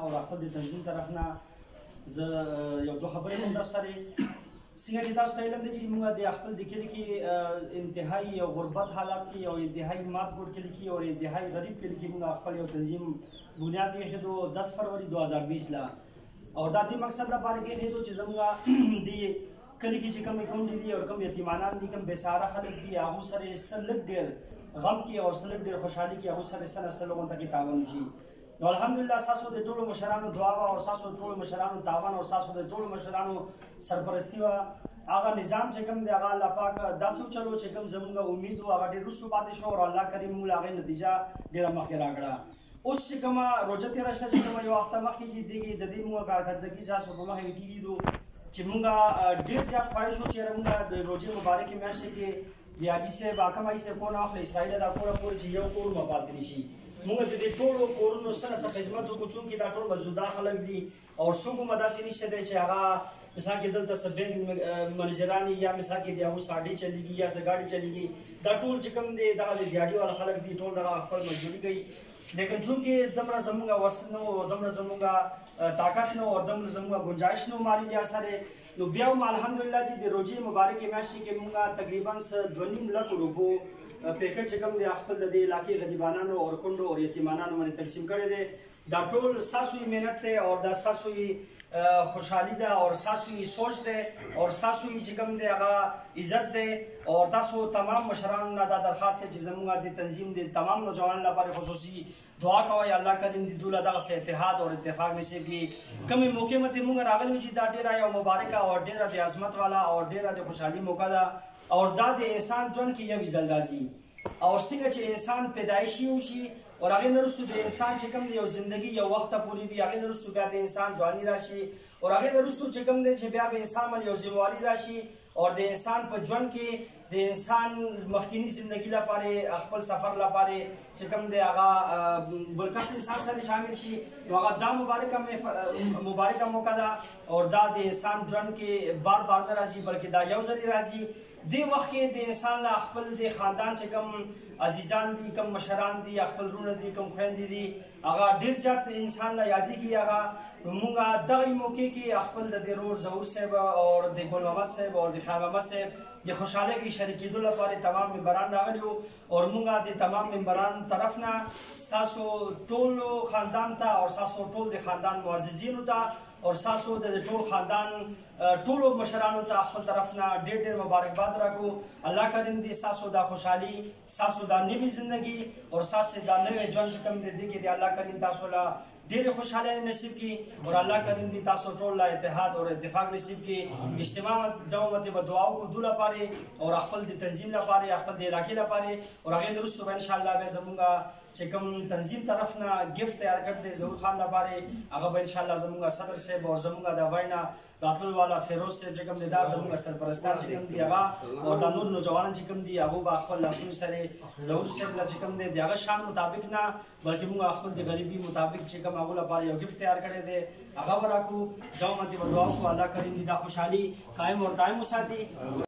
او خپل د تنظیم طرف نه زه یو دوه خبرې هم در سره څنګه چې تاسو ته علم دی چې موږ د خپل د کلي کې انتهایی یو غربت حالات کې او انتهایی مات ګوډ کلي کې او انتهایی غریب کلي کې موږ خپل یو تنظیم بنیاد ایښودو 10 فروری 2020 لا او دا دې مقصد لپاره کې ایښودو چې زموږ د کلي کې چې کوم کونډې دي او کوم یتیمانان دي کوم بېساره خلک دي هغو سره څه لږ ډېر غم کې او څه لږ ډېر خوشحالي کې هغو سره څه نه څه لږ ته تعاون وشي نو الحمدلله ستاسو د ټولو مشرانو دعا وه او ستاسو د ټولو مشرانو تعاون او ستاسو د ټولو مشرانو سرپرستي وه هغه نظام چې کوم دی هغه الله پاک داسې وچلو چې کوم زموږ امید و هغه ډېر وروستو پاتې شو او الله کریم موږ له هغې نتیجه ډېره مخکې راکړه اوس چې کومه روژه تېره شوه چې کومه یو هفته مخکې چې دې د دې موږ کارکردګي تاسو په مخه کې کېږي چې موږ ډېر زیات خواهش وو چې موږ د روژې مبارکې میاشتې کې د حاجي صاحب حاکم حاجي صاحب کور نه واخله اسرائیل دا کوره پورې چې یو کور مو پاتې نه شي موږ د دې ټولو کورونو سره څه خدمت وکړو چونکې دا ټول مزدوده خلک دي او څوک هم داسې نشته دی چې هغه مثال کې دلته څه بینک منیجران یا مثال کې د هغو ساډې چلېږي یا څه ګاډي چلېږي دا ټول چې کوم دی دغه د دیاړي والا خلک دي ټول دغه خپل مزدوري کوي لیکن چونکې دومره زموږ وس نه و دومره زموږ طاقت نه و او دومره زموږ ګنجایش نه و مالي لحاظ سره نو بیا هم الحمدلله چې د روژې مبارکې میاشتې کې موږ تقریبا 2.5 لک روپو پیکج چې کوم دی خپل د دې علاقې غریبانانو او کونډو او یتیمانانو باندې تقسیم کړی دی دا ټول ستاسو یې محنت دی او دا ستاسو یې خوشحالي ده او ستاسو یې سوچ دی او ستاسو یې چې کوم دی هغه عزت دی او تاسو تمام مشرانو نه دا درخواست دی چې زموږ د تنظیم د تمام نوجوانانو لپاره خصوصي دعا کوئ الله کریم دې دوی له دغسې اتحاد او اتفاق نصیب کړي کومې موقع مته موږ راغلي یو چې دا ډېره یو مبارکه او ډېره د عظمت والا او ډېره د خوشحالي موقع ده او دا د انسان ژوند کې یو ځل راځي او څنګه چې انسان پیدایشي وشي او هغې نه وروستو د انسان چې کوم دی یو زندګي یو وخته پورې وي هغې نه وروستو بیا د انسان ځواني راشي او هغې نه وروستو چې کوم دی چې بیا به انسان باندې یو ذمواري راشي او د انسان په ژوند کې د انسان مخکینی زندگی لپاره خپل سفر لپاره چې کوم دی هغه بل کس انسان سره شامل شي نو هغه دا مبارکه موقع ده او دا د انسان ژوند کې بار بار نه راځي بلکې دا یو ځلې راځي دې وخت کې د انسان له خپل د خاندان چې کوم عزیزان دي کوم مشران دي خپل وروڼه دي کوم خویندې دي هغه ډېر زیات انسان له یادېږي هغه نو موږ دغه موقع کې خپل د رور ظهور صاحب او د ګل محمد صاحب او د خیر محمد صاحب د خوشحالۍ کې شریک کېدو لپاره تمام ممبران راغلي وو او موږ د تمام ممبران طرف نه ستاسو ټولو خاندان ته او ستاسو ټول د خاندان معززینو ته او ستاسو د ټول خاندان ټولو مشرانو ته خپل طرف نه ډېر ډېر مبارکباد راکړو الله کریم دې ستاسو دا خوشحالي ستاسو دا نوې زندګي او ستاسو دا نوې ژوند چې کوم دی دې کې د الله کریم تاسو له ډېرې خوشحالۍ نصیب کړي او الله کریم دې تاسو ټول له اتحاد او اتفاق نصیب کړي اجتماع دوامت به دعا وکړو دو لپاره او خپل د تنظیم لپاره خپل د علاقې لپاره او هغې نه وروستو به انشاءالله بیا زموږ چې کوم تنظیم طرف نه ګفت تیار کړ دی ظهور خان لپاره هغه به انشاءالله زموږ صدر صاحب او زموږ د وینا راتلو والا فیروز صاحب چې کوم دی دا زموږ سرپرستان چې کوم دی هغه او دا نور نوجوانان چې کوم دي هغو به خپل لاسونو سره ظهور صاحب له چې کوم دی د هغه شان مطابق نه بلکې موږ خپل د غریبي مطابق چې کوم هغو لپاره یو ګفت تیار کړی دی هغه به راکړو دوامتې به دعا وکړو الله کریم دې دا خوشحالي قایم او دایم وساتي